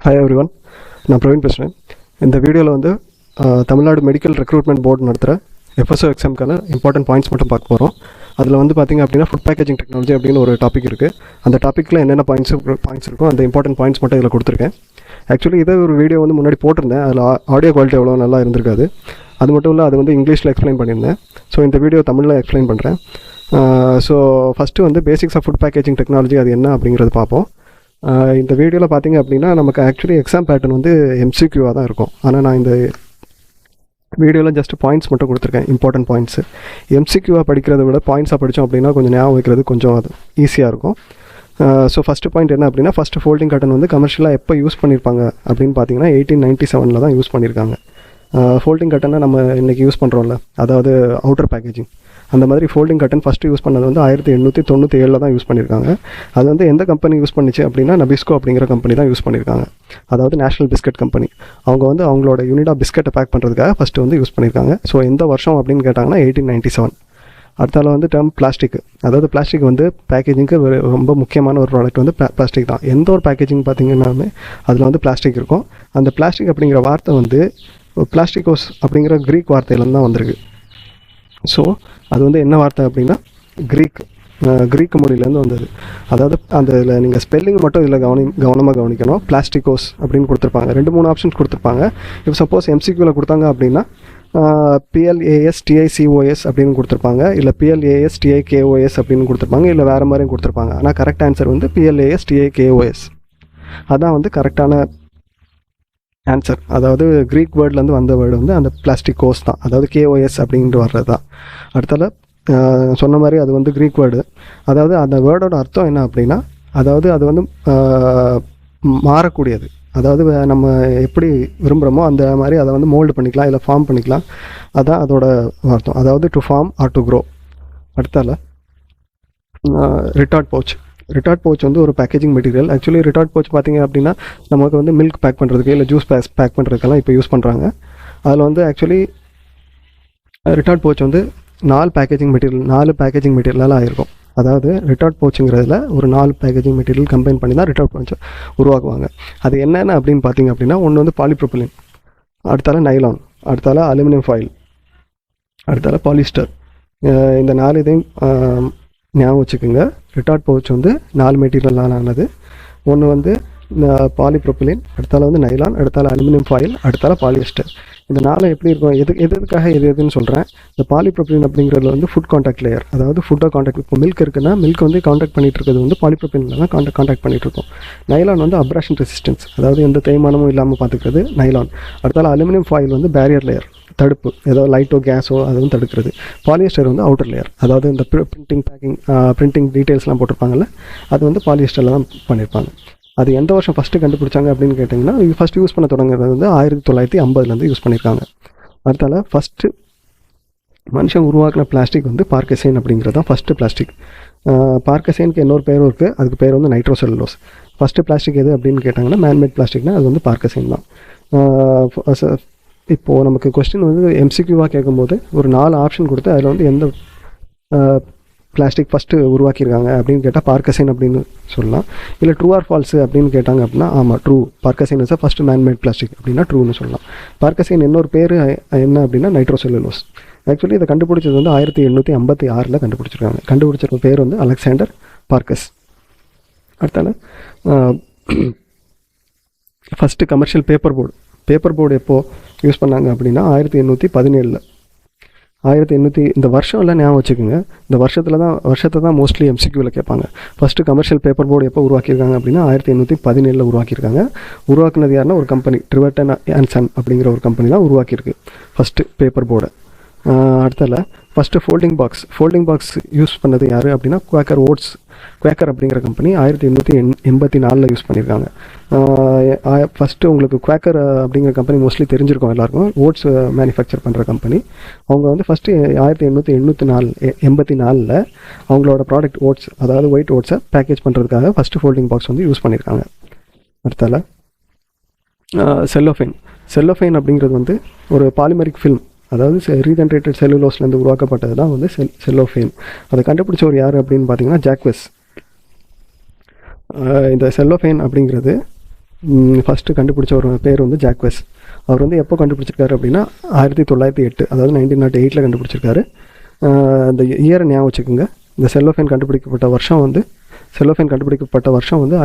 Hi everyone, நான் பிரவீன் பேசுகிறேன். இந்த வீடியோவில் வந்து தமிழ்நாடு மெடிக்கல் ரெக்ரூட்மெண்ட் போர்டு நடத்துகிற எஃப்எஸ்ஓ எக்ஸாமுக்கான இம்பார்ட்டன்ட் பாயிண்ட்ஸ் மட்டும் பார்க்க போகிறோம். அதில் வந்து பார்த்திங்க அப்படின்னா ஃபுட் பேக்கேஜிங் டெக்னாலஜி அப்படின்னு ஒரு டாபிக் இருக்குது. அந்த டாப்பிக்கில் என்னென்ன பாயிண்ட்ஸ் இருக்கோ அந்த இம்பார்ட்டன்ட் பாயிண்ட்ஸ் மட்டும் இதில் கொடுத்துருக்கேன். ஆக்சுவலி இதே ஒரு வீடியோ வந்து முன்னாடி போட்டிருந்தேன். அதில் ஆடியோ குவாலிட்டி அவ்வளோ நல்லா இருந்திருக்காது. அது மட்டும் இல்லை, அது வந்து இங்கிலீஷில் எக்ஸ்பிளைன் பண்ணியிருந்தேன். ஸோ இந்த வீடியோ தமிழில் எக்ஸ்பிளைன் பண்ணுறேன். ஸோ ஃபஸ்ட்டு வந்து basics of food packaging technology அது என்ன அப்படிங்கிறது பார்ப்போம். இந்த வீடியோவில் பார்த்திங்க அப்படின்னா நமக்கு ஆக்சுவலி எக்ஸாம் பேட்டர்ன் வந்து எம்சிக்யூவாக தான் இருக்கும். ஆனால் நான் இந்த வீடியோவில் ஜஸ்ட் பாயிண்ட்ஸ் மட்டும் கொடுத்துருக்கேன், இம்பார்ட்டன்ட் பாயிண்ட்ஸு. எம்சிக்யூவாக படிக்கிறத விட பாயிண்ட்ஸாக படித்தோம் அப்படின்னா கொஞ்சம் ஞாபகம் வைக்கிறது கொஞ்சம் அது ஈஸியாக இருக்கும். ஸோ ஃபஸ்ட்டு பாயிண்ட் என்ன அப்படின்னா, ஃபஸ்ட்டு ஃபோல்டிங் கட்டன் வந்து கமர்ஷியலாக எப்போ யூஸ் பண்ணியிருப்பாங்க அப்படின்னு பார்த்தீங்கன்னா 1897 தான் யூஸ் பண்ணியிருக்காங்க. ஃபோல்டிங் கட்டனை நம்ம இன்றைக்கி யூஸ் பண்ணுறோம்ல, அதாவது அவுட்டர் பேக்கேஜிங், அந்த மாதிரி ஃபோல்டிங் கட்டன் ஃபஸ்ட்டு யூஸ் பண்ணது வந்து 1897 தான் யூஸ் பண்ணியிருக்காங்க. அது வந்து எந்த கம்பெனி யூஸ் பண்ணிச்சு அப்படின்னா நபிஸ்கோ அப்படிங்கிற கம்பெனி தான் யூஸ் பண்ணியிருக்காங்க. அதாவது நேஷனல் பிஸ்கட் கம்பெனி. அவங்க வந்து அவங்களோட யூனிட் ஆஃப் பிஸ்கட்டை பேக் பண்ணுறதுக்காக ஃபஸ்ட்டு வந்து யூஸ் பண்ணியிருக்காங்க. ஸோ எந்த வருஷம் அப்படின்னு கேட்டாங்கன்னா 1897. அடுத்தால வந்து டேர்ம் பிளாஸ்டிக். அதாவது பிளாஸ்டிக் வந்து பேக்கேஜிங்க்கு ரொம்ப முக்கியமான ஒரு ப்ராடக்ட் வந்து பிளாஸ்டிக் தான். எந்த ஒரு பேக்கேஜிங் பார்த்திங்கன்னாலுமே அதில் வந்து பிளாஸ்டிக் இருக்கும். அந்த பிளாஸ்டிக் அப்படிங்கிற வார்த்தை வந்து பிளாஸ்டிகோஸ் அப்படிங்கிற க்ரீக் வார்த்தையிலேருந்து தான் வந்திருக்கு. ஸோ அது வந்து என்ன வார்த்தை அப்படின்னா க்ரீக் மொழியிலேருந்து வந்தது. அதாவது அந்த இதில் நீங்கள் ஸ்பெல்லிங் மட்டும் இதில் கவனமாக கவனிக்கணும். பிளாஸ்டிகோஸ் அப்படின்னு கொடுத்துருப்பாங்க. 2-3 ஆப்ஷன்ஸ் கொடுத்துருப்பாங்க. இப்போ சப்போஸ் எம்சிக்யூவில் கொடுத்தாங்க அப்படின்னா PLASTICOS அப்படின்னு கொடுத்துருப்பாங்க, இல்லை PLASTIKOS அப்படின்னு கொடுத்துருப்பாங்க, இல்லை வேறு மாதிரியும் கொடுத்துருப்பாங்க. ஆனால் கரெக்ட் ஆன்சர் வந்து PLASTIKOS. அதான் வந்து கரெக்டான ஆன்சர். அதாவது க்ரீக் வேர்ட்லேருந்து வந்த வேர்டு வந்து அந்த பிளாஸ்டிகோஸ் தான், அதாவது KOS அப்படின்ட்டு வர்றது தான். அடுத்தால சொன்ன மாதிரி அது வந்து க்ரீக் வேர்டு. அதாவது அந்த வேர்டோட அர்த்தம் என்ன அப்படின்னா, அதாவது அது வந்து மாறக்கூடியது. அதாவது நம்ம எப்படி விரும்புகிறோமோ அந்த மாதிரி அதை வந்து மோல்டு பண்ணிக்கலாம், இல்லை ஃபார்ம் பண்ணிக்கலாம். அதுதான் அதோட அர்த்தம். அதாவது to form or to grow. அடுத்தால ரிட்டார்ட் பவுச் வந்து ஒரு packaging material. Actually retort pouch பார்த்திங்க அப்படின்னா நமக்கு வந்து மில்க் பேக் பண்ணுறதுக்கு இல்லை ஜூஸ் பேக் பண்ணுறதுக்கெல்லாம் இப்போ யூஸ் பண்ணுறாங்க. அதில் வந்து ஆக்சுவலி ரிட்டார்ட் பவுச் வந்து 4 பேக்கேஜிங் மெட்டீரியலால் ஆகிருக்கும். அதாவது ரிட்டார்ட் பவுச்சுங்கிறதுல ஒரு 4 பேக்கேஜிங் மெட்டீரியல் கம்பைன் பண்ணி தான் ரிட்டார்ட் பவுச் உருவாக்குவாங்க. அது என்னென்ன அப்படின்னு பார்த்திங்க அப்படின்னா, ஒன்று வந்து பாலிப்ரோபிலின், அடுத்தால நைலான், அடுத்தால அலுமினியம் ஃபாயில், அடுத்தால பாலிஸ்டர். இந்த 4 இதையும் ஞாபகம் வச்சுக்கோங்க. ரிட்டார்ட் பவுச் வந்து 4 மெட்டீரியலால் ஆனது. ஒன்று வந்து பாலிப்ரோபிலின், அடுத்தால வந்து நைலான், அடுத்தால அலுமினியம் ஃபாயில், அடுத்தால பாலிஸ்டர். இந்த 4 எப்படி இருக்கும், எதுக்காக எதுன்னு சொல்கிறேன். இந்த பாலிப்ரோபிலின் அப்படிங்கிறதுல வந்து ஃபுட் காண்டாக்ட் லேயர், அதாவது ஃபுட்டை காண்டாக்ட். இப்போ மில்க் இருக்குன்னா மில்க் வந்து காண்டாக்ட் பண்ணிகிட்டு இருக்கிறது வந்து பாலிப்ரோபிலினில் தான் காண்டாக்ட் பண்ணிகிட்டு இருக்கும். நைலான் வந்து அப்ராஷன் ரெசிஸ்டன்ஸ், அதாவது எந்த தேய்மானமும் இல்லாமல் பார்த்துக்கிறது நைலான். அடுத்தால அலுமினியம் ஃபாயில் வந்து பேரியர் லேயர், தடுப்பு, ஏதோ லைட்டோ கேஸோ அது வந்து தடுக்கிறது. பாலியஸ்டர் வந்து அவுட்டர் லேயர், அதாவது இந்த பிரிண்டிங் டீட்டெயில்ஸ்லாம் போட்டிருப்பாங்கல்ல, அது வந்து பாலியஸ்டரில் தான் பண்ணியிருப்பாங்க. அது எந்த வருஷம் ஃபஸ்ட்டு கண்டுபிடிச்சாங்க அப்படின்னு கேட்டிங்கன்னா, ஃபஸ்ட்டு யூஸ் பண்ண தொடங்குறது வந்து 1950 யூஸ் பண்ணியிருக்காங்க. அடுத்தால ஃபஸ்ட்டு மனுஷன் உருவாக்கின பிளாஸ்டிக் வந்து பார்க்கசைன் அப்படிங்கிறது தான் ஃபஸ்ட்டு பிளாஸ்டிக். பார்க்கசைனுக்கு இன்னொரு பேரும் இருக்குது, அதுக்கு பேர் வந்து நைட்ரோசெல்லுலோஸ். ஃபஸ்ட்டு பிளாஸ்டிக் எது அப்படின்னு கேட்டாங்கன்னா மேன்மேட் பிளாஸ்டிக்னா அது வந்து பார்க்கசைன் தான். இப்போது நமக்கு கொஸ்டின் வந்து எம்சிக்யூவாக கேட்கும்போது ஒரு 4 ஆப்ஷன் கொடுத்து அதில் வந்து எந்த பிளாஸ்டிக் ஃபஸ்ட்டு உருவாக்கியிருக்காங்க அப்படின்னு கேட்டால் பார்க்கசைன் அப்படின்னு சொல்லலாம். இல்லை ட்ரூ ஆர் ஃபால்ஸு அப்படின்னு கேட்டாங்க அப்படின்னா ஆமாம் true, Parkesine is first man made plastic அப்படின்னா ட்ரூன்னு சொல்லலாம். பார்க்கசைன் இன்னொரு பேர் என்ன அப்படின்னா நைட்ரோசெல்லுலோஸ். ஆக்சுவலி இதை கண்டுபிடிச்சது வந்து 1856 கண்டுபிடிச்சிருக்காங்க. கண்டுபிடிச்சிருக்க பேர் வந்து அலெக்சாண்டர் பார்க்கஸ். அடுத்தால ஃபஸ்ட்டு கமர்ஷியல் பேப்பர் போர்டு எப்போது யூஸ் பண்ணாங்க அப்படின்னா 1817. இந்த வருஷம் எல்லாம் ஞாபகம் வச்சுக்கோங்க. இந்த வருஷத்தை தான் மோஸ்ட்லி எம்சிக்யூவில் கேட்பாங்க. ஃபஸ்ட்டு கமர்ஷியல் பேப்பர் போர்டு எப்போ உருவாக்கியிருக்காங்க அப்படின்னா 1817 உருவாக்கியிருக்காங்க. உருவாக்குனது யாருன்னா ஒரு கம்பெனி, ட்ரிவர்டன் அண்ட் சன் அப்படிங்கிற ஒரு கம்பெனி தான் உருவாக்கியிருக்கு ஃபஸ்ட்டு பேப்பர் போர்டை. அடுத்தால ஃபஸ்ட்டு ஃபோல்டிங் பாக்ஸ் யூஸ் பண்ணது யார் அப்படின்னா குவேக்கர் அப்படிங்கிற கம்பெனி 1884 யூஸ் பண்ணியிருக்காங்க. ஃபஸ்ட்டு உங்களுக்கு குவேக்கர் அப்படிங்கிற கம்பெனி மோஸ்ட்லி தெரிஞ்சிருக்கும் எல்லாருக்கும். ஓட்ஸ் மேனுஃபேக்சர் பண்ணுற கம்பெனி. அவங்க வந்து ஃபஸ்ட்டு 1884 அவங்களோட ப்ராடக்ட் ஓட்ஸ், அதாவது ஒயிட் ஓட்ஸை பேக்கேஜ் பண்ணுறதுக்காக ஃபஸ்ட்டு ஃபோல்டிங் பாக்ஸ் வந்து யூஸ் பண்ணியிருக்காங்க. அடுத்தால செல்லோஃபைன் அப்படிங்கிறது வந்து ஒரு பாலிமரிக் ஃபில்ம், அதாவது ரீஜென்ரேட்டட் செல்லுலோஸ்லேருந்து உருவாக்கப்பட்டது தான் வந்து செல்லோஃபேன். அதை கண்டுபிடிச்சவர் யார் அப்படின்னு பார்த்தீங்கன்னா ஜாக்வஸ். இந்த செல்லோஃபேன் அப்படிங்கிறது ஃபஸ்ட்டு கண்டுபிடிச்ச ஒரு பேர் வந்து ஜாக்வஸ். அவர் வந்து எப்போ கண்டுபிடிச்சிருக்காரு அப்படின்னா 1908, அதாவது 1908 கண்டுபிடிச்சிருக்காரு. இந்த இயரை ஞாபகம் வச்சுக்கோங்க. இந்த செல்லோஃபேன் கண்டுபிடிக்கப்பட்ட வருஷம் வந்து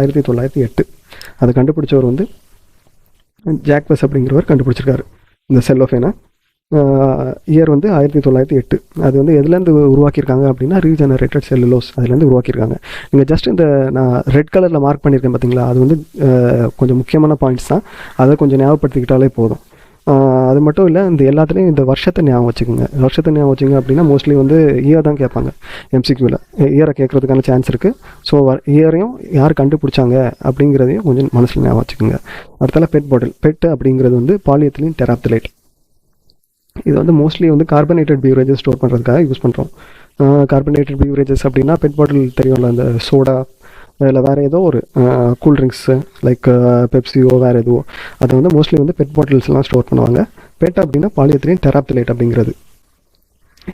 1908. அதை கண்டுபிடிச்சவர் வந்து ஜாக்வஸ் அப்படிங்கிறவர் கண்டுபிடிச்சிருக்காரு இந்த செல்லோஃபேனை. இயர் வந்து 1908. அது வந்து எதுலேருந்து உருவாக்கியிருக்காங்க அப்படின்னா ரீஜெனரேட்டட் செல்லுலோஸ், அதுலேருந்து உருவாக்கியிருக்காங்க. நீங்கள் ஜஸ்ட் இந்த நான் ரெட் கலரில் மார்க் பண்ணியிருக்கேன் பார்த்தீங்களா, அது வந்து கொஞ்சம் முக்கியமான பாயிண்ட்ஸ் தான். அதை கொஞ்சம் ஞாபகப்படுத்திக்கிட்டாலே போதும். அது மட்டும் இல்லை, இந்த எல்லாத்துலேயும் இந்த வருஷத்தை ஞாபகம் வச்சுங்க அப்படின்னா மோஸ்ட்லி வந்து இயர் தான் கேட்பாங்க எம்சிக்யூவில். இயரை கேட்குறதுக்கான சான்ஸ் இருக்குது. ஸோ இயரையும் யார் கண்டுபிடிச்சாங்க அப்படிங்கிறதையும் கொஞ்சம் மனசில் ஞாபகம் வச்சுக்கோங்க. அடுத்தால பெட் பாட்டில். பெட் அப்படிங்கிறது வந்து பாலிஎத்திலீன் டெராப்தலேட். இது வந்து மோஸ்ட்லி வந்து கார்பனேட்டட் பியூரேஜஸ் ஸ்டோர் பண்ணுறதுக்காக யூஸ் பண்ணுறோம். கார்பனேட்டட் பியூரேஜஸ் அப்படின்னா பெட் பாட்டில் தெரியும்ல, அந்த சோடா இல்லை வேறு ஏதோ ஒரு கூல்ட்ரிங்க்ஸு லைக் பெப்சியோ வேறு எதுவோ, அதை வந்து மோஸ்ட்லி வந்து பெட் பாட்டில்ஸ்லாம் ஸ்டோர் பண்ணுவாங்க. பெட் அப்படின்னா பாலிஎத்திலீன் டெராப்தலேட் அப்படிங்கிறது.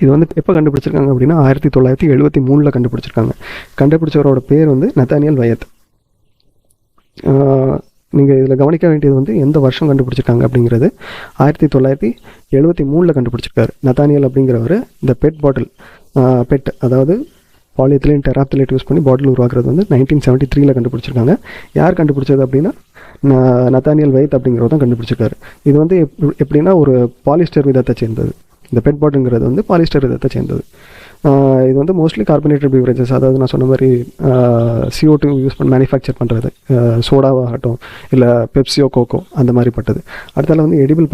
இது வந்து எப்போ கண்டுபிடிச்சிருக்காங்க அப்படின்னா 1973 கண்டுபிடிச்சிருக்காங்க. கண்டுபிடிச்சவரோட பேர் வந்து நத்தானியல் வயத். நீங்கள் இதில் கவனிக்க வேண்டியது வந்து எந்த வருஷம் கண்டுபிடிச்சிருக்காங்க அப்படிங்கிறது 1973 கண்டுபிடிச்சிருக்காரு நத்தானியல் அப்படிங்கிறவர். இந்த பெட் பாட்டில், பெட் அதாவது பாலிஎத்திலீன் டெராப்தலேட் யூஸ் பண்ணி பாட்டில் உருவாக்குறது வந்து 1973 கண்டுபிடிச்சிருக்காங்க. யார் கண்டுபிடிச்சது அப்படின்னா நத்தானியல் வைத் அப்படிங்கிறவர் தான் கண்டுபிடிச்சிருக்காரு. இது வந்து எப்படின்னா ஒரு பாலிஸ்டர் விதத்தை சேர்ந்தது. இந்த பெட் பாட்டில்ங்கிறது வந்து பாலிஸ்டர் விதத்தை சேர்ந்தது. இது வந்து மோஸ்ட்லி கார்பனேட்டட் பியூரேஜஸ், அதாவது நான் சொன்ன மாதிரி CO2 யூஸ் பண்ணி மேனுஃபேக்சர் பண்ணுறது, சோடாவாகட்டும் இல்லை பெப்சியோ கோகோ அந்த மாதிரி பட்டது. அடுத்தால வந்து எடிபிள்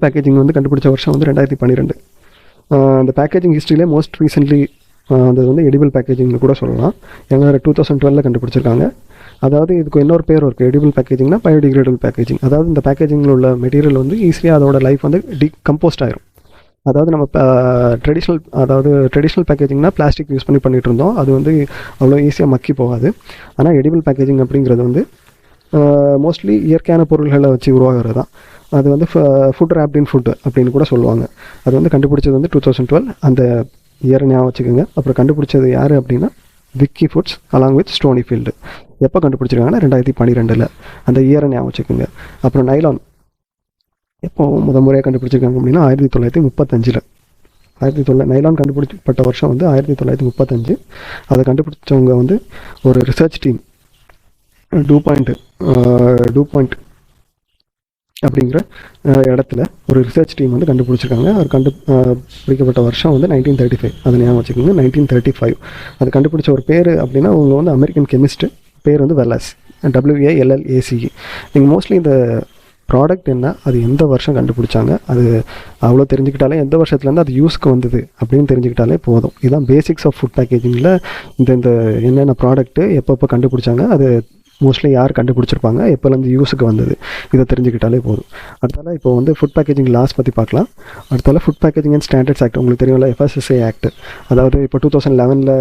பேக்கேஜிங் வந்து கண்டுபிடிச்ச வருஷம் வந்து 2012. அந்த பேக்கேஜிங் ஹிஸ்ட்ரியிலே மோஸ்ட் ரீசென்ட்லி அது வந்து எடிபிள் பேக்கேஜிங்னு கூட சொல்லலாம். எங்க 2012 கண்டுபிடிச்சிருக்காங்க. அதாவது இதுக்கு இன்னொரு பேர் இருக்குது. எடிபிள் பேக்கேஜிங்னா பயோடிகிரேடபிள் பேக்கேஜிங். அதாவது இந்த பேக்கேஜிங்கில் உள்ள மெட்டீரியல் வந்து ஈஸியாக அதோட லைஃப் வந்து கம்போஸ்ட் ஆயிரும். அதாவது நம்ம ட்ரெடிஷ்னல் பேக்கேஜிங்னா பிளாஸ்டிக் யூஸ் பண்ணிட்டு இருந்தோம். அது வந்து அவ்வளோ ஈஸியாக மக்கி போகாது. ஆனால் எடிபிள் பேக்கேஜிங் அப்படிங்கிறது வந்து மோஸ்ட்லி இயற்கையான பொருள்களை வச்சு உருவாகிறது தான். அது வந்து ஃபுட் ராப்ட் இன் ஃபுட் அப்படின்னு கூட சொல்லுவாங்க. அது வந்து கண்டுபிடிச்சது வந்து 2012. அந்த இயரை ஞாபகம் வச்சுக்கோங்க. அப்புறம் கண்டுபிடிச்சது யார் அப்படின்னா விக்கி ஃபுட்ஸ் அலாங் வித் ஸ்டோனிஃபீல்டு. எப்போ கண்டுபிடிச்சிருக்காங்கன்னா 2012. அந்த இயரை ஞாபகம் வச்சுக்கோங்க. அப்புறம் நைலான் எப்போ முறையாக கண்டுபிடிச்சிருக்காங்க அப்படின்னா 1935. நைலான் கண்டுபிடிக்கப்பட்ட வருஷம் வந்து 1935. அதை கண்டுபிடிச்சவங்க வந்து ஒரு ரிசர்ச் டீம் டூ பாயிண்ட் அப்படிங்கிற இடத்துல ஒரு ரிசர்ச் டீம் வந்து கண்டுபிடிச்சிருக்காங்க. அது கண்டுபிடிக்கப்பட்ட வருஷம் வந்து 1935. அதை ஞாபகம் வச்சுக்கோங்க, 1935. அது கண்டுபிடிச்ச ஒரு பேர் அப்படின்னா அவங்க வந்து அமெரிக்கன் கெமிஸ்ட். பேர் வந்து வெல்லாஸ், WALLACE. நீங்கள் மோஸ்ட்லி இந்த ப்ராடக்ட் என்ன, அது எந்த வருஷம் கண்டுபிடிச்சாங்க, அது அவ்வளோ தெரிஞ்சுக்கிட்டாலே, எந்த வருஷத்துலேருந்து அது யூஸ்க்கு வந்தது அப்படின்னு தெரிஞ்சுக்கிட்டாலே போதும். இதுதான் பேசிக்ஸ் ஆஃப் ஃபுட் பேக்கேஜிங்கில். இந்த என்னென்ன ப்ராடக்ட்டு எப்பப்போ கண்டுபிடிச்சாங்க, அது மோஸ்ட்லி யார் கண்டுபிடிச்சிருப்பாங்க, எப்போலேருந்து யூஸுக்கு வந்தது, இதை தெரிஞ்சுக்கிட்டாலே போதும். அடுத்தால இப்போ வந்து ஃபுட் பேக்கேஜிங் லாஸ் பற்றி பார்க்கலாம். அடுத்தால food packaging and standards act. உங்களுக்கு தெரியும்ல, FSSAI ஆக்ட். அதாவது இப்போ 2011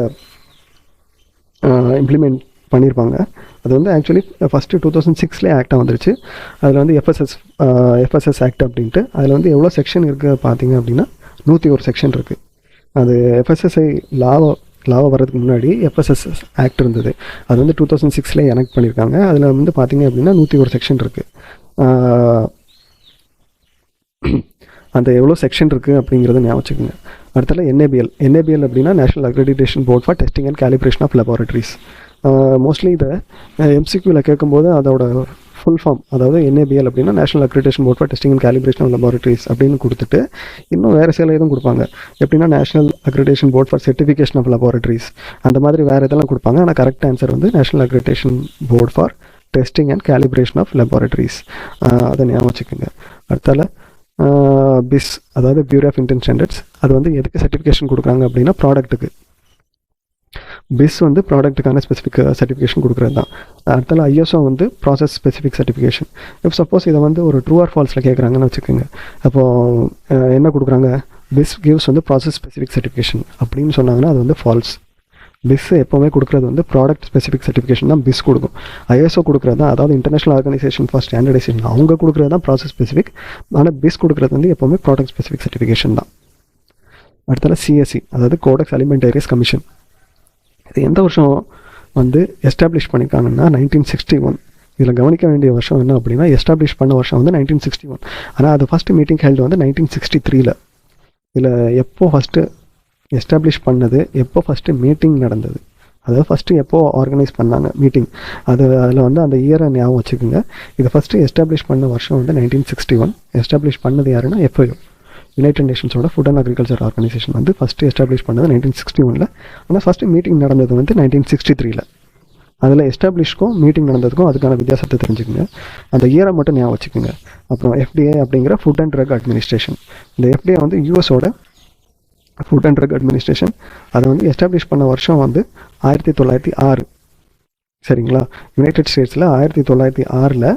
இம்ப்ளிமெண்ட் பண்ணியிருப்பாங்க. அது வந்து ஆக்சுவலி ஃபஸ்ட்டு 2006 ஆக்டாக வந்துருச்சு. அதில் வந்து FSS ஆக்ட் அப்படின்ட்டு அதில் வந்து எவ்வளோ செக்ஷன் இருக்குது பார்த்தீங்க அப்படின்னா 101 செக்ஷன் இருக்குது. அது FSSAI லாவை வர்றதுக்கு முன்னாடி FSS ஆக்ட் இருந்தது. அது வந்து 2006 எனக்ட் பண்ணியிருக்காங்க. அதில் வந்து பார்த்தீங்க அப்படின்னா 101 செக்ஷன் இருக்குது. அந்த எவ்வளோ செக்ஷன் இருக்குது அப்படிங்கிறத ஞாபகம் வச்சுக்கோங்க. அடுத்தால NABL அப்படின்னா national accreditation board for testing and calibration of laboratories. Mostly இதை MCQவில் கேட்கும்போது அதோட ஃபுல் ஃபார்ம், அதாவது NABL அப்படின்னா national accreditation board for testing and calibration of laboratories அப்படின்னு கொடுத்துட்டு இன்னும் வேறு சில இதுவும் கொடுப்பாங்க. எப்படின்னா national accreditation board for certification of laboratories அந்த மாதிரி வேறு இதெல்லாம் கொடுப்பாங்க. ஆனால் கரெக்ட் ஆன்சர் வந்து national accreditation board for testing and calibration of laboratories. அதை ஞாபகம் வச்சுக்கோங்க. அடுத்தால BIS, அதாவது பியூரோ ஆஃப் இந்தியன் ஸ்டாண்டர்ட்ஸ். அது வந்து எதுக்கு சர்டிஃபிகேஷன் கொடுக்குறாங்க அப்படின்னா ப்ராடக்ட்டுக்கு. BIS வந்து ப்ராடக்ட்டுக்கான ஸ்பெசிஃபிக் சர்டிஃபிகேஷன் கொடுக்குறது தான். அடுத்தால ISO வந்து ப்ராசஸ் ஸ்பெசிஃபிக் சர்டிஃபிகேஷன். இப்போ சப்போஸ் இதை வந்து ஒரு ட்ரூ ஆர் ஃபால்ஸில் கேட்குறாங்கன்னு வச்சுக்கோங்க. அப்போது என்ன கொடுக்குறாங்க, BIS gives வந்து ப்ராசஸ் ஸ்பெசிஃபிக் சர்டிஃபிகேஷன் அப்படின்னு சொன்னாங்கன்னா அது வந்து ஃபால்ஸ். BIS எப்போவுமே கொடுக்குறது வந்து ப்ராடக்ட் ஸ்பெசிஃபிக் சர்டிஃபிகேஷன் தான் BIS கொடுக்கும். ISO கொடுக்குறது தான், அதாவது இன்டர்நேஷனல் ஆர்கனைசேஷன் ஃபார் ஸ்டாண்டர்டைசேஷன், அவங்க கொடுக்குறது தான் ப்ராசஸ் ஸ்பெசிஃபிக். ஆனால் BIS கொடுக்குறது வந்து எப்போவுமே ப்ராடக்ட் ஸ்பெசிஃபிக் சர்டிஃபிகேஷன் தான். அடுத்தால CSE, அதாவது கோடெக்ஸ் அலிமெண்டேரியஸ் கமிஷன். இது எந்த வருஷம் வந்து எஸ்டாப்ளிஷ் பண்ணியிருக்காங்கன்னா 1961. இதில் கவனிக்க வேண்டிய வருஷம் என்ன அப்படின்னா, எஸ்டாப்ளிஷ் பண்ண வருஷம் வந்து 1961. ஆனால் அது ஃபஸ்ட்டு மீட்டிங் ஹெல்டு வந்து 1963. இதில் எப்போ ஃபஸ்ட்டு எஸ்டாப்ளிஷ் பண்ணது, எப்போ ஃபஸ்ட்டு மீட்டிங் நடந்தது, அதாவது ஃபஸ்ட்டு எப்போ ஆர்கனைஸ் பண்ணாங்க மீட்டிங், அதில் வந்து அந்த இயரை ஞாபகம் வச்சுக்கோங்க. இதை ஃபஸ்ட்டு எஸ்டாப்ளிஷ் பண்ண வருஷம் வந்து 1961. எஸ்டாப்ளிஷ் பண்ணது யாருன்னா FAO, யுனைடெட் நேஷன்ஸோட ஃபுட் அண்ட் அக்ரிகல்ச்சர் ஆர்கனைசேஷன் வந்து ஃபஸ்ட்டு எஸ்டாப்ளிஷ் பண்ணது 1961. ஆனால் ஃபஸ்ட்டு மீட்டிங் நடந்தது வந்து 1963. அதில் எஸ்டாப்ளிஷ்க்கும் மீட்டிங் நடந்ததுக்கும் அதுக்கான வித்தியாசத்தை தெரிஞ்சுக்கோங்க. அந்த இயரை மட்டும் ஞாபகம் வச்சுக்கோங்க. அப்புறம் FDA அப்படிங்கிற ஃபுட் அண்ட் ட்ரக் அட்மினிஸ்ட்ரேஷன். இந்த FDA வந்து யூஎஸோட ஃபுட் அண்ட் ட்ரக் அட்மினிஸ்ட்ரேஷன். அதை வந்து எஸ்டாப்ளிஷ் பண்ண வருஷம் வந்து 1906. சரிங்களா? யுனைடெட் ஸ்டேட்ஸில் 1906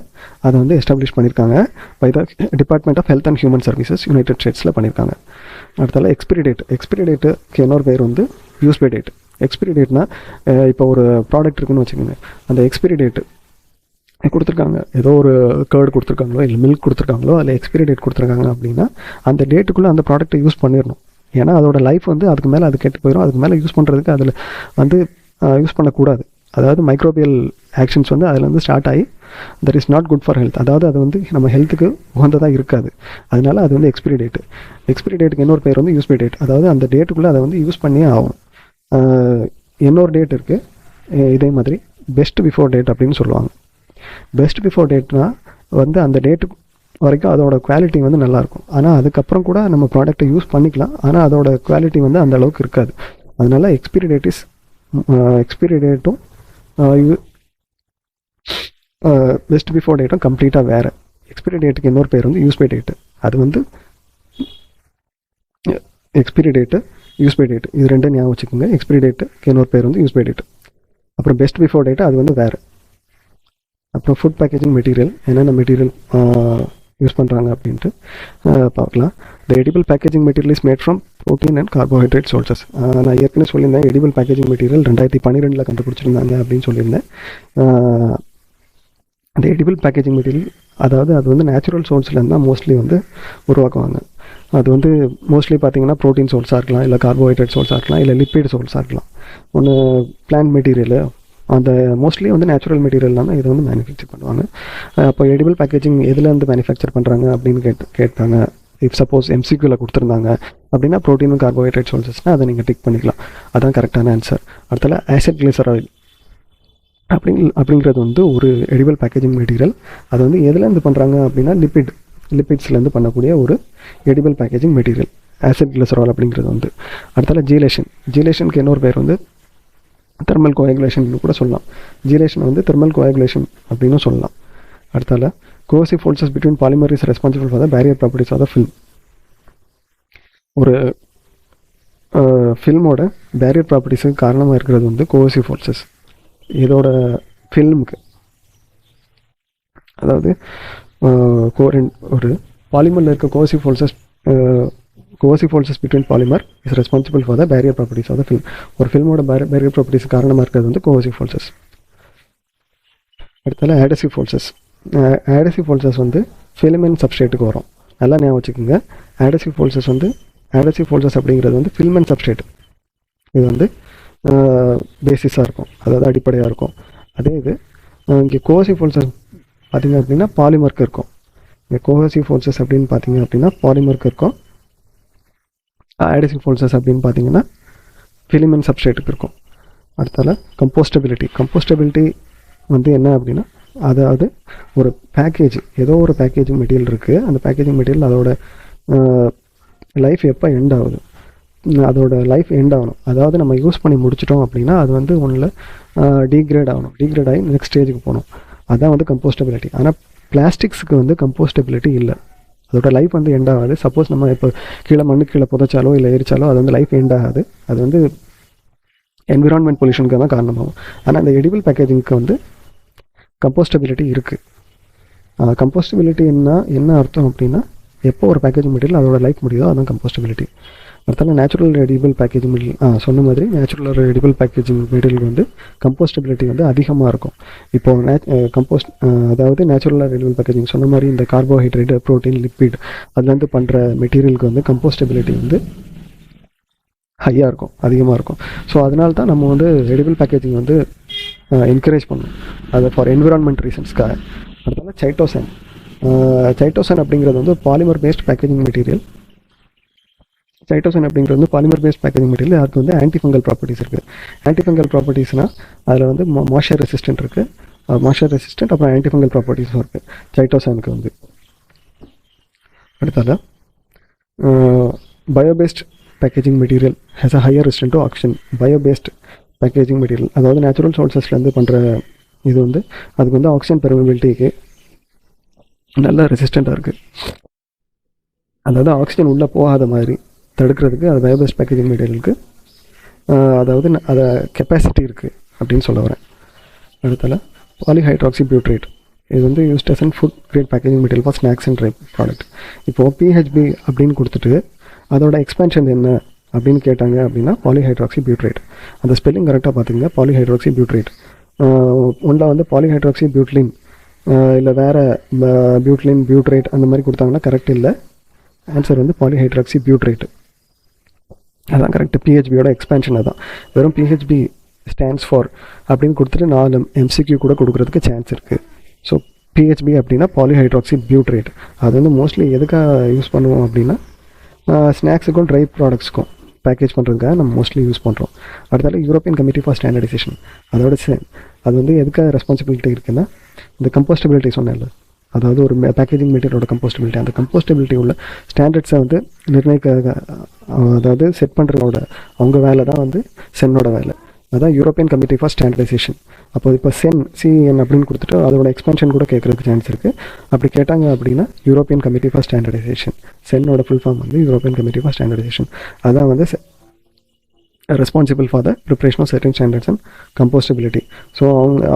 அதை வந்து எஸ்டாப்ளிஷ் பண்ணியிருக்காங்க. By the department of health and human services, united ஸ்டேட்ஸில் பண்ணியிருக்காங்க. அடுத்தால எக்ஸ்பிரி டேட். எக்ஸ்பிரி டேட்டுக்கு இன்னொரு பேர் வந்து யூஸ் பை டேட். எக்ஸ்பிரி டேட்னா, இப்போ ஒரு ப்ராடக்ட் இருக்குன்னு வச்சுக்கோங்க, அந்த எக்ஸ்பிரி டேட்டு கொடுத்துருக்காங்க, ஏதோ ஒரு கேர்டு கொடுத்துருக்காங்களோ இல்லை மில்க் கொடுத்துருக்காங்களோ, அதில் எக்ஸ்பிரி டேட் கொடுத்துருக்காங்க அப்படின்னா அந்த டேட்டுக்குள்ளே அந்த ப்ராடக்ட்டை யூஸ் பண்ணிடணும். ஏன்னா அதோட லைஃப் வந்து அதுக்கு மேலே அது கெட்டு போயிடும். அதுக்கு மேலே யூஸ் பண்ணுறதுக்கு அதில் வந்து யூஸ் பண்ணக்கூடாது. அதாவது மைக்ரோபியல் ஆக்ஷன்ஸ் வந்து அதில் வந்து ஸ்டார்ட் ஆகி that is not good for health. அதாவது அது வந்து நம்ம ஹெல்த்துக்கு உகந்ததாக இருக்காது. அதனால அது வந்து எக்ஸ்பிரி டேட்டு. எக்ஸ்பிரி டேட்டுக்கு இன்னொரு பேர் வந்து யூஸ் பை டேட். அதாவது அந்த டேட்டுக்குள்ளே அதை வந்து யூஸ் பண்ணியே ஆகும். இன்னொரு டேட் இருக்குது இதே மாதிரி, பெஸ்ட் பிஃபோர் டேட் அப்படின்னு சொல்லுவாங்க. பெஸ்ட் பிஃபோர் டேட்னா வந்து அந்த டேட்டு வரைக்கும் அதோட குவாலிட்டி வந்து நல்லாயிருக்கும். ஆனால் அதுக்கப்புறம் கூட நம்ம ப்ராடக்டை யூஸ் பண்ணிக்கலாம். ஆனால் அதோட குவாலிட்டி வந்து அந்த அளவுக்கு இருக்காது. அதனால எக்ஸ்பிரி டேட்டும் பெஸ்ட் பிஃபோர் டேட்டும் கம்ப்ளீட்டாக வேறு. எக்ஸ்பிரி டேட்டுக்கு இன்னொரு பேர் வந்து யூஸ் பை டேட்டு. அது வந்து expiry date, use by date, இது ரெண்டும் ஞாபகம் வச்சுக்கோங்க. எக்ஸ்பிரி டேட்டுக்கு இன்னொரு பேர் வந்து யூஸ் பை டேட்டு. அப்புறம் பெஸ்ட் பிஃபோர் டேட்டு அது வந்து வேறு. அப்புறம் ஃபுட் பேக்கேஜிங் மெட்டீரியல், என்னென்ன மெட்டீரியல் யூஸ் பண்ணுறாங்க அப்படின்ட்டு பார்க்கலாம். The edible packaging material is made from protein and carbohydrate sources. நான் ஏற்கனவே சொல்லியிருந்தேன், எடிபிள் பேக்கேஜிங் மெட்டீரியல் 2012 கண்டுபிடிச்சிருந்தாங்க அப்படின்னு சொல்லியிருந்தேன். அந்த எடிபிள் பேக்கேஜிங் மெட்டீரியல் அதாவது அது வந்து நேச்சுரல் சோர்ஸ்லேருந்து தான் மோஸ்ட்லி வந்து உருவாக்குவாங்க. அது வந்து மோஸ்ட்லி பார்த்திங்கன்னா ப்ரோட்டீன் சோர்ஸாக இருக்கலாம், இல்லை கார்போஹைட்ரேட் சோர்ஸாக இருக்கலாம், இல்லை லிப்பிட் சோர்ஸாக இருக்கலாம். ஒன்று பிளான்ட் மெட்டீரியலு, அந்த மோஸ்ட்லி வந்து நேச்சுரல் மெட்டீரியல் தான் இதை வந்து மேனுஃபேக்சர் பண்ணுவாங்க. அப்போ எடிபிள் பேக்கேஜிங் எதுலேருந்து மேனுஃபேக்சர் பண்ணுறாங்க அப்படின்னு கேட்டாங்க. இஃப் சப்போஸ் MCQவில் கொடுத்துருந்தாங்க அப்படின்னா ப்ரோட்டீன் அண்ட் கார்போஹைட்ரேட் சோர்சஸ்னால் அதை நீங்கள் டிக் பண்ணிக்கலாம். அதுதான் கரெக்டான ஆன்சர். அடுத்தல ஆசிட் கிளிசராயில் அப்படிங்கிறது வந்து ஒரு எடிபிள் பேக்கேஜிங் மெட்டீரியல். அது வந்து எதுலேருந்து பண்ணுறாங்க அப்படின்னா லிப்பிட்ஸ்லேருந்து பண்ணக்கூடிய ஒரு edible packaging material acid glycerol அப்படிங்கிறது வந்து. அடுத்தால ஜீலேஷனுக்கு இன்னொரு பேர் வந்து தெர்மல் கோஆகுலேஷன் கூட சொல்லலாம். ஜீலேஷன் வந்து தெர்மல் கோஆகுலேஷன் அப்படின்னு சொல்லலாம். அடுத்தால cohesive forces between polymer is responsible for the barrier properties of the film. ஒரு ஃபில்மோட பேரியர் ப்ராப்பர்ட்டிஸுக்கு காரணமாக இருக்கிறது வந்து கோசிவ் ஃபோர்சஸ். இதோட ஃபில்முக்கு அதாவது ஒரு பாலிமரில் இருக்க cohesive forces between polymer is responsible for the barrier properties of the film. ஒரு ஃபில்மோட பேரியர் ப்ராப்பர்ட்டிஸ் காரணமாக இருக்கிறது வந்து கோசிவ் ஃபோர்சஸ். அடுத்தால ஆடசிவ் ஃபோர்சஸ். ஆடசிவ் ஃபோர்சஸ் வந்து ஃபிலிமெண்ட் சப்ஸ்ட்ரேட்டுக்கு வரும். நல்லா ஞாபகம் வச்சுக்கோங்க. ஆடசிவ் ஃபோர்சஸ் அப்படிங்கிறது வந்து ஃபிலிமெண்ட் சப்ஸ்ட்ரேட். இது வந்து பேசிஸாக இருக்கும், அதாவது அடிப்படையாக இருக்கும். அதே இது இங்கே கோசிவ் ஃபோர்சஸ் பார்த்திங்க அப்படின்னா பாலிமருக்கு இருக்கும். இங்கே கோசிவ் ஃபோர்சஸ் அப்படின்னு பார்த்தீங்க அப்படின்னா பாலிமருக்கு இருக்கும். ஆடசிவ் ஃபோர்சஸ் அப்படின்னு பார்த்தீங்கன்னா ஃபிலிமெண்ட் சப்ஸ்ட்ரேட்டுக்கு இருக்கும். அடுத்தால கம்போஸ்டபிலிட்டி வந்து என்ன அப்படின்னா, அதாவது ஒரு பேக்கேஜ், ஏதோ ஒரு பேக்கேஜிங் மெட்டீரியல் இருக்குது. அந்த பேக்கேஜிங் மெட்டீரியல் அதோட லைஃப் எப்போ எண்ட் ஆகுது, அதோட லைஃப் எண்ட் ஆகணும். அதாவது நம்ம யூஸ் பண்ணி முடிச்சிட்டோம் அப்படின்னா அது வந்து ஒன்றில் டீக்ரேட் ஆகி நெக்ஸ்ட் ஸ்டேஜுக்கு போகணும். அதுதான் வந்து கம்போஸ்டபிலிட்டி. ஆனால் பிளாஸ்டிக்ஸுக்கு வந்து கம்போஸ்டபிலிட்டி இல்லை. அதோட லைஃப் வந்து எண்ட் ஆகாது. சப்போஸ் நம்ம இப்போ மண்ணுக்கு கீழே புதைச்சாலோ இல்லை எரிச்சாலோ அது வந்து லைஃப் எண்ட் ஆகாது. அது வந்து என்விரான்மெண்ட் பொல்யூஷனுக்கு தான் காரணமாகும். ஆனால் அந்த எடிபிள் பேக்கேஜிங்க்கு வந்து கம்போஸ்டபிலிட்டி இருக்குது. கம்போஸ்டபிலிட்டி என்ன அர்த்தம் அப்படின்னா, எப்போ ஒரு பேக்கேஜிங் மெட்டீரியல் அதோட லைஃப் முடியுதோ அதுதான் கம்போஸ்டபிலிட்டி. அடுத்தால நேச்சுரல் எடிபிள் பேக்கேஜிங் மெட்டீரியல் சொன்ன மாதிரி நேச்சுரல் எடிபிள் பேக்கேஜிங் மெட்டீரியல் வந்து கம்போஸ்டபிலிட்டி வந்து அதிகமாக இருக்கும். இப்போது அதாவது நேச்சுரல் எடிபிள் பேக்கேஜிங் சொன்ன மாதிரி இந்த கார்போஹைட்ரேட், ப்ரோட்டீன், லிப்பிட் அதுலேருந்து பண்ணுற மெட்டீரியலுக்கு வந்து கம்போஸ்டபிலிட்டி வந்து ஹையாக இருக்கும், அதிகமாக இருக்கும். ஸோ அதனால தான் நம்ம வந்து எடிபிள் பேக்கேஜிங் வந்து என்கரேஜ் பண்ணும், அது ஃபார் என்விரான்மெண்ட் ரீசன்ஸ்க்காக. அடுத்தது சைட்டோசான். சைட்டோசான் அப்படிங்கிறது வந்து polymer based packaging material. Chitosan அப்படிங்கிறது வந்து பாலிமர் பேஸ்ட் பேக்கேஜிங் மெட்டீரியல். அதுக்கு வந்து ஆன்டிஃபங்கல் ப்ராப்பர்ட்டிஸ் இருக்குது. ஆன்டிஃபங்கல் ப்ராப்பர்ட்டிஸ்னால் அதில் வந்து மாய்ஸ்சர் ரெசிஸ்டன்ட் இருக்குது, மாய்ஸ்சர் ரெசிஸ்டன்ட், அப்புறம் ஆன்டிஃபங்கல் ப்ராப்பர்ட்டிஸும் இருக்குது சைட்டோசானுக்கு வந்து. அடுத்தால biobased packaging material has a higher resistant to oxygen. Biobased packaging material அதாவது நேச்சுரல் சோர்சஸ்லேருந்து பண்ணுற இது வந்து அதுக்கு வந்து ஆக்சிஜன் பெர்மிபிலிட்டிக்கு நல்லா ரெசிஸ்டண்ட்டாக இருக்குது. அதாவது ஆக்சிஜன் உள்ளே போகாத மாதிரி தடுக்கிறதுக்கு அது பயோபேஸ்ட் பேக்கேஜிங் மெட்டீரியலுக்கு அதாவது அதை கெப்பாசிட்டி இருக்குது அப்படின்னு சொல்ல வரேன். அடுத்தால பாலிஹைட்ராக்சி பியூட்ரேட். இது வந்து used us and food grade packaging material for snacks and try product. இப்போது பிஹெச்பி அப்படின்னு கொடுத்துட்டு அதோட எக்ஸ்பேன்ஷன் என்ன அப்படின்னு கேட்டாங்க அப்படின்னா பாலிஹைட்ராக்சி பியூட்ரேட். அந்த ஸ்பெல்லிங் கரெக்டாக பார்த்துங்க. Polyhydroxy butyrate. ஒன்றில் வந்து பாலிஹைட்ராக்சி பியூட்லின் இல்லை வேறு பியூட்லின் பியூட்ரேட் அந்த மாதிரி கொடுத்தாங்கன்னா கரெக்ட் இல்லை. ஆன்சர் வந்து பாலிஹைட்ராக்சி பியூட்ரேட், அதான் கரெக்ட். பிஹெச்பியோட எக்ஸ்பேன்ஷன் அதான். வெறும் பிஹெச்பி ஸ்டாண்ட்ஸ் ஃபார் அப்படின்னு கொடுத்துட்டு 4 MCQ கூட கொடுக்குறதுக்கு சான்ஸ் இருக்குது. ஸோ பிஹெச்பி அப்படின்னா பாலிஹைட்ராக்சி பியூட்ரேட். அது வந்து மோஸ்ட்லி எதுக்காக யூஸ் பண்ணுவோம் அப்படின்னா ஸ்நாக்ஸுக்கும் ட்ரை ப்ராடக்ட்ஸுக்கும் பேக்கேஜ் பண்ணுறதுக்காக நம்ம மோஸ்ட்லி யூஸ் பண்ணுறோம். அடுத்தால யூரோப்பியன் கமிட்டி ஃபார் ஸ்டாண்டர்டைசேஷன். அதோட அது வந்து எதுக்காக ரெஸ்பான்சிபிலிட்டி இருக்குன்னா இந்த கம்போஸ்டபிலிட்டி சொன்னேன்ல, அதாவது ஒரு பேக்கேஜிங் மெட்டீரியலோட கம்போஸ்டபிலிட்டி, அந்த கம்போஸ்டபிலிட்டி உள்ள ஸ்டாண்டர்ட்ஸை வந்து நிர்ணயிக்க, அதாவது செட் பண்ணுறதோட அவங்க வேலை தான் வந்து சென்னோட வேலை. அதான் யூரோப்பியன் கமிட்டி ஃபார் ஸ்டாண்டர்டைசேஷன். அப்போ இப்போ சிஎன் அப்படின்னு கொடுத்துட்டு அதோட எக்ஸ்பென்ஷன் கூட கேட்குறதுக்கு சான்ஸ் இருக்குது. அப்படி கேட்டாங்க அப்படின்னா யூரோப்பியன் கமிட்டி ஃபார் ஸ்டாண்டர்டைசேஷன், சென்னோட ஃபுல் ஃபார்ம் வந்து யூரோப்பியன் கமிட்டி ஃபார் ஸ்டாண்டர்டைசேஷன். அதான் வந்து responsible for the preparation of certain standards and compostability. So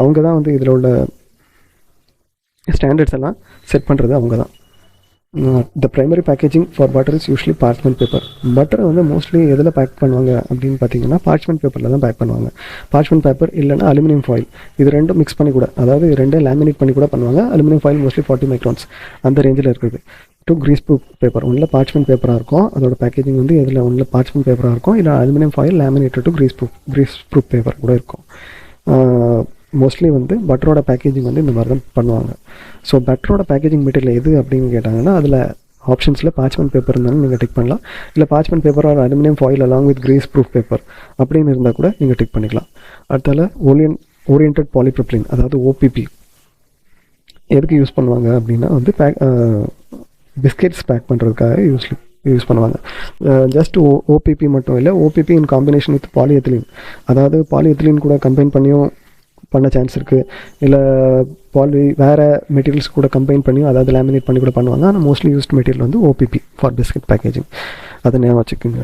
அவங்க தான் வந்து இதில் உள்ள ஸ்டாண்டர்ட்ஸ் எல்லாம் செட் பண்ணுறது அவங்க தான். The primary packaging for butter is usually parchment paper. பட்டரை வந்து மோஸ்ட்லி எதில் பேக் பண்ணுவாங்க அப்படின்னு பார்த்தீங்கன்னா பார்ச்மெண்ட் பேப்பரில் தான் பேக் பண்ணுவாங்க. பார்ச்மெண்ட் பேப்பர் இல்லைனா அலுமினியம் ஃபாயில், இது ரெண்டும் மிக்ஸ் பண்ணி கூட, அதாவது ரெண்டும் லேமினேட் பண்ணி கூட பண்ணுவாங்க. அலுமினியம் ஃபாயில் மோஸ்ட்லி 40 மைக்ரான்ஸ் அந்த ரேஞ்சில் இருக்குது. டு கிரீஸ் ப்ரூஃப் பேப்பர், ஒன்றில் பார்ச்மெண்ட் பேப்பராக இருக்கும், அதோட பேக்கேஜிங் வந்து எதில் ஒன்றில் பார்ச்மெண்ட் பேப்பராக இருக்கும், இல்லை aluminium foil laminated to grease proof paper கூட இருக்கும். மோஸ்ட்லி வந்து பட்டரோட பேக்கேஜிங் வந்து இந்த மாதிரி தான் பண்ணுவாங்க. ஸோ பட்டரோட பேக்கேஜிங் மெட்டீரியல் எது அப்படின்னு கேட்டாங்கன்னா அதில் ஆப்ஷன்ஸில் பார்ச்மெண்ட் பேப்பர் இருந்தாலும் நீங்கள் டிக் பண்ணலாம், இல்லை parchment paper or aluminium foil along with grease proof paper அப்படின்னு இருந்தால் கூட நீங்கள் டிக் பண்ணிக்கலாம். அடுத்தால ஓரியன்டட் பாலிப்ரொப்ளின், அதாவது ஓபிபி எதுக்கு யூஸ் பண்ணுவாங்க அப்படின்னா வந்து பிஸ்கெட்ஸ் பேக் பண்ணுறதுக்காக யூஸ் பண்ணுவாங்க. ஜஸ்ட் ஓபிபி மட்டும் இல்லை, OBB in combination with polyethylene, அதாவது பாலிஎத்திலீன் கூட கம்பைன் பண்ணியும் பண்ண சான்ஸ் இருக்குது, இல்லை வேறு மெட்டீரியல்ஸ் கூட கம்பைன் பண்ணியும், அதாவது லேமினேட் பண்ணி கூட பண்ணுவாங்க. ஆனால் மோஸ்ட்லி யூஸ்ட் மெட்டீரியல் வந்து ஓபிபி ஃபார் பிஸ்கெட் பேக்கேஜிங், அதை ஞாபகம் வச்சுக்கோங்க.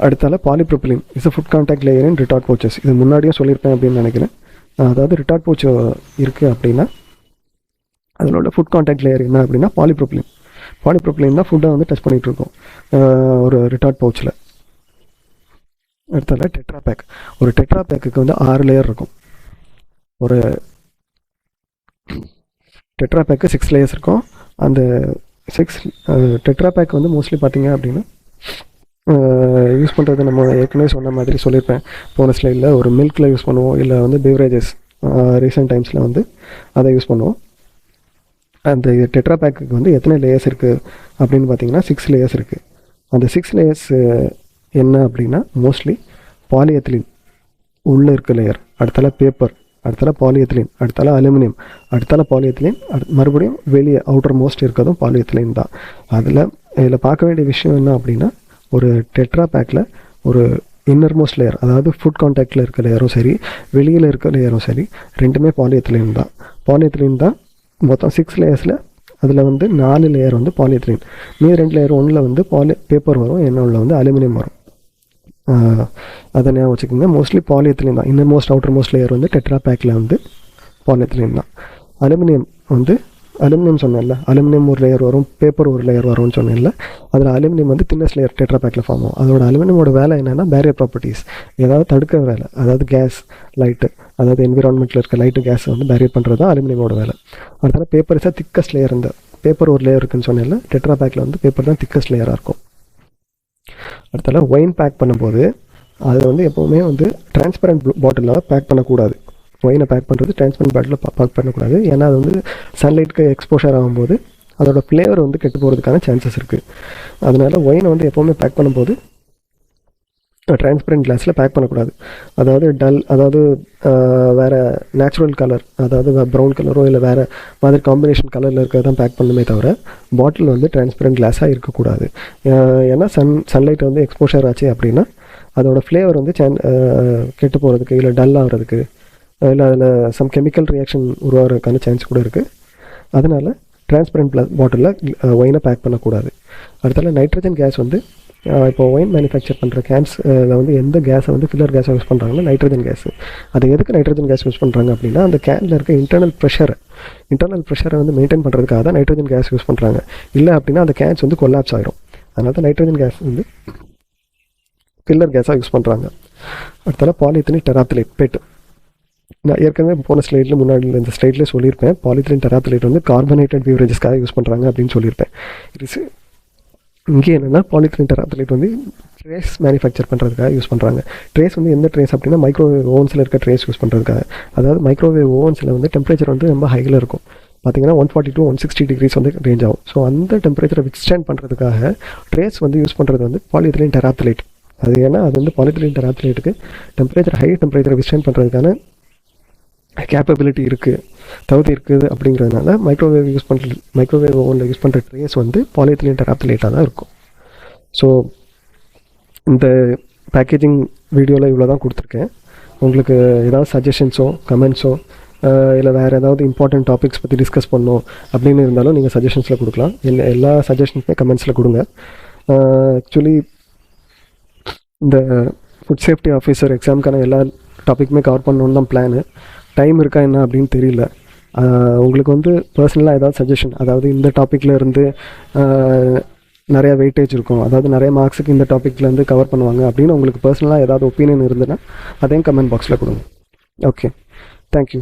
அடுத்தால polypropylene is a food contact layer in retort pouches. இது முன்னாடியே சொல்லியிருப்பேன் அப்படின்னு நினைக்கிறேன். அதாவது ரிட்டார்ட் பவுச் இருக்குது அப்படின்னா அதனோட ஃபுட் கான்டாக்ட் லேயர் என்ன அப்படின்னா பாலிப்ரொப்ளின் தான் ஃபுட்டை வந்து டச் பண்ணிகிட்டு இருக்கோம் ஒரு ரிட்டார்ட் பவுச்சில். அடுத்தால டெட்ரா பேக். ஒரு டெட்ரா பேக்குக்கு வந்து 6 லேயர் இருக்கும். ஒரு டெட்ரா பேக்கு 6 லேயர்ஸ் இருக்கும். அந்த 6 டெட்ரா பேக் வந்து மோஸ்ட்லி பார்த்தீங்க அப்படின்னா யூஸ் பண்ணுறது நம்ம ஏற்கனவே சொன்ன மாதிரி சொல்லியிருப்பேன் போன ஸ்லைடில், ஒரு மில்கில் யூஸ் பண்ணுவோம், இல்லை வந்து பிவரேஜஸ் ரீசெண்ட் டைம்ஸில் வந்து அதை யூஸ் பண்ணுவோம். அந்த டெட்ரா பேக்குக்கு வந்து எத்தனை லேயர்ஸ் இருக்குது அப்படின்னு பார்த்தீங்கன்னா 6 லேயர்ஸ் இருக்குது. அந்த 6 லேயர்ஸ் என்ன அப்படின்னா மோஸ்ட்லி பாலிஎத்திலீன் உள்ளே இருக்க லேயர், அடுத்தால பேப்பர், அடுத்தால பாலிஎத்திலீன், அடுத்தால அலுமினியம், அடுத்தால பாலிஎத்திலீன், மறுபடியும் வெளியே அவுட்டர் மோஸ்ட் இருக்கிறதும் பாலிஎத்திலீன் தான். இதில் பார்க்க வேண்டிய விஷயம் என்ன அப்படின்னா ஒரு டெட்ரா பேக்கில் ஒரு இன்னர் மோஸ்ட் லேயர், அதாவது ஃபுட் கான்டாக்டில் இருக்க லேயரும் சரி, வெளியில் இருக்க லேயரும் சரி, ரெண்டுமே பாலிஎத்திலீன் தான். பாலிஎத்திலீன் தான் மொத்தம் 6 லேயர்ஸில். அதில் வந்து 4 லேயர் வந்து பாலிஎத்திலீன், மீதி 2 லேயர் ஒன்றில் வந்து பேப்பர் வரும், இன்னொன்றில் வந்து அலுமினியம் வரும். அதை ஞாபகம் வச்சுக்கோங்க. மோஸ்ட்லி பாலிஎத்திலீன் தான். Inner most outer most layer வந்து டெட்ரா பேக்கில் வந்து பாலிஎத்திலீன் தான். அலுமினியம் சொன்னேன்ல, அலுமினியம் ஒரு லேயர் வரும், பேப்பர் ஒரு லேயர் வரும்னு சொன்னேன்ல. அதில் அலுமினியம் வந்து தின்னஸ் லேயர் டெட்ரா பேக்கில் ஃபார்ம் ஆகும். அதோட அலுமினியமோட வேலை என்னென்னா பேரியர் ப்ராப்பர்ட்டிஸ், ஏதாவது தடுக்க வேலை, அதாவது கேஸ் லைட்டு, அதாவது என்விரான்மெண்ட்டில் இருக்க லைட்டு கேஸை வந்து பேரியர் பண்ணுறது தான் அலுமினியமோட வேலை. அதனால் பேப்பர் இஸ் திக்கஸ்ட் லேயர். இந்த பேப்பர் ஒரு லேயர் இருக்குன்னு சொன்னேன்ல, டெட்ரா பேக்கில் வந்து பேப்பர் தான் திக்கஸ்ட் லேயராக இருக்கும். அடுத்தால ஒயின் பேக் பண்ணும்போது அதை வந்து எப்போவுமே வந்து டிரான்ஸ்பரண்ட் பாட்டிலில் பேக் பண்ணக்கூடாது. ஒயினை பேக் பண்ணுறது டிரான்ஸ்பரண்ட் பாட்டில் பேக் பண்ணக்கூடாது. ஏன்னா அது வந்து சன்லைட்டுக்கு எக்ஸ்போஷர் ஆகும்போது அதோட ஃப்ளேவர் வந்து கெட்டு போகிறதுக்கான சான்சஸ் இருக்குது. அதனால் ஒயினை வந்து எப்போவுமே பேக் பண்ணும்போது டிரான்ஸ்பரண்ட் கிளாஸில் பேக் பண்ணக்கூடாது. அதாவது அதாவது வேறு நேச்சுரல் கலர், அதாவது ப்ரௌன் கலரோ இல்லை வேறு மாதிரி காம்பினேஷன் கலரில் இருக்கிறது தான் பேக் பண்ணுமே தவிர பாட்டில் வந்து டிரான்ஸ்பரண்ட் கிளாஸாக இருக்கக்கூடாது. ஏன்னா சன்லைட் வந்து எக்ஸ்போஷர் ஆச்சு அப்படின்னா அதோட ஃப்ளேவர் வந்து கெட்டு போகிறதுக்கு இல்லை டல் ஆகிறதுக்கு இல்லை அதில் சம் கெமிக்கல் ரியாக்ஷன் உருவாகிறதுக்கான சான்ஸ் கூட இருக்குது. அதனால் டிரான்ஸ்பரண்ட் பாட்டிலில் ஒயினை பேக் பண்ணக்கூடாது. அடுத்தால நைட்ரஜன் கேஸ் வந்து இப்போ ஒயின் மேனுஃபேக்சர் பண்ணுற கேன்ஸில் வந்து எந்த கேஸை வந்து ஃபில்லர் கேஸாக யூஸ் பண்ணுறாங்கன்னா நைட்ரஜன் கேஸு. அது எதுக்கு நைட்ரஜன் கேஸ் யூஸ் பண்ணுறாங்க அப்படின்னா அந்த கேனில் இருக்க இன்டர்னல் ப்ரெஷரை வந்து மெயின்டைன் பண்ணுறதுக்காக தான் நைட்ரஜன் கேஸ் யூஸ் பண்ணுறாங்க. இல்லை அப்படின்னா அந்த கேன்ஸ் வந்து கொலாப்ஸ் ஆகிடும். அதனால தான் நைட்ரஜன் கேஸ் வந்து ஃபில்லர் கேஸாக யூஸ் பண்ணுறாங்க. அடுத்தால பாலிஎத்திலீன் டெராப்திலேட் பெட். நான் ஏற்கனவே போன ஸ்லைடில் முன்னாடி இந்த ஸ்லைட்லேயே சொல்லியிருப்பேன். பாலிஎத்திலீன் டெராப்திலேட் வந்து கார்பனேட்டட் பிவரேஜஸ்க்காக யூஸ் பண்ணுறாங்க அப்படின்னு சொல்லியிருப்பேன். இங்கே என்னென்னா பாலிஎத்திலீன் டெராப்திலேட் வந்து ட்ரேஸ் மேனுஃபேக்சர் பண்ணுறதுக்காக யூஸ் பண்ணுறாங்க. ட்ரேஸ் வந்து எந்த ட்ரேஸ் அப்படின்னா மைக்ரோவேவ் ஓவன்ஸில் இருக்க ட்ரேஸ் யூஸ் பண்ணுறதுக்காக. அதாவது மைக்ரோவேவ் ஓவன்ஸில் வந்து டெம்பரேச்சர் வந்து ரொம்ப ஹையில் இருக்கும். பார்த்திங்கன்னா 140 to 160 டிகிரிஸ் வந்து ரேஞ்ச் ஆகும். ஸோ அந்த டெம்பரேச்சரை வித்ஸ்டாண்ட் பண்ணுறதுக்காக ட்ரேஸ் வந்து யூஸ் பண்ணுறது வந்து பாலிஎத்திலீன் டெராப்திலேட். அது ஏன்னா அது வந்து பாலிஎத்திலீன் டெராப்திலேட்டுக்கு ஹை டெம்பரேச்சரை வித்ஸ்டாண்ட் பண்ணுறதுக்கான கேப்பபிலிட்டி தகுதி இருக்குது. அப்படிங்கிறதுனால மைக்ரோவேவ் ஓவனில் யூஸ் பண்ணுற ட்ரேஸ் வந்து பாலிஎத்திலீன் டெராப்திலேட்டாக தான் இருக்கும். ஸோ இந்த பேக்கேஜிங் வீடியோவில் இவ்வளோ தான் கொடுத்துருக்கேன். உங்களுக்கு ஏதாவது சஜஷன்ஸோ கமெண்ட்ஸோ இல்லை வேறு ஏதாவது இம்பார்ட்டன்ட் டாபிக்ஸ் பற்றி டிஸ்கஸ் பண்ணணும் அப்படின்னு இருந்தாலும் நீங்கள் சஜஷன்ஸில் கொடுக்கலாம். எல்லா சஜஷன்ஸுமே கமெண்ட்ஸில் கொடுங்க. ஆக்சுவலி இந்த ஃபுட் சேஃப்டி ஆஃபீஸர் எக்ஸாமுக்கான எல்லா டாப்பிக்குமே கவர் பண்ணணுன்னு தான் பிளானு. டைம் இருக்கா என்ன அப்படின்னு தெரியல. உங்களுக்கு வந்து பர்சனலாக ஏதாவது சஜஷன், அதாவது இந்த டாப்பிக்கில் இருந்து நிறையா வெயிட்டேஜ் இருக்கும், அதாவது நிறைய மார்க்ஸுக்கு இந்த டாப்பிக்லேருந்து கவர் பண்ணுவாங்க அப்படின்னு உங்களுக்கு பர்சனலாக ஏதாவது ஒப்பீனியன் இருந்ததுன்னா அதையும் கமெண்ட் பாக்ஸில் கொடுங்க. Okay, thank you.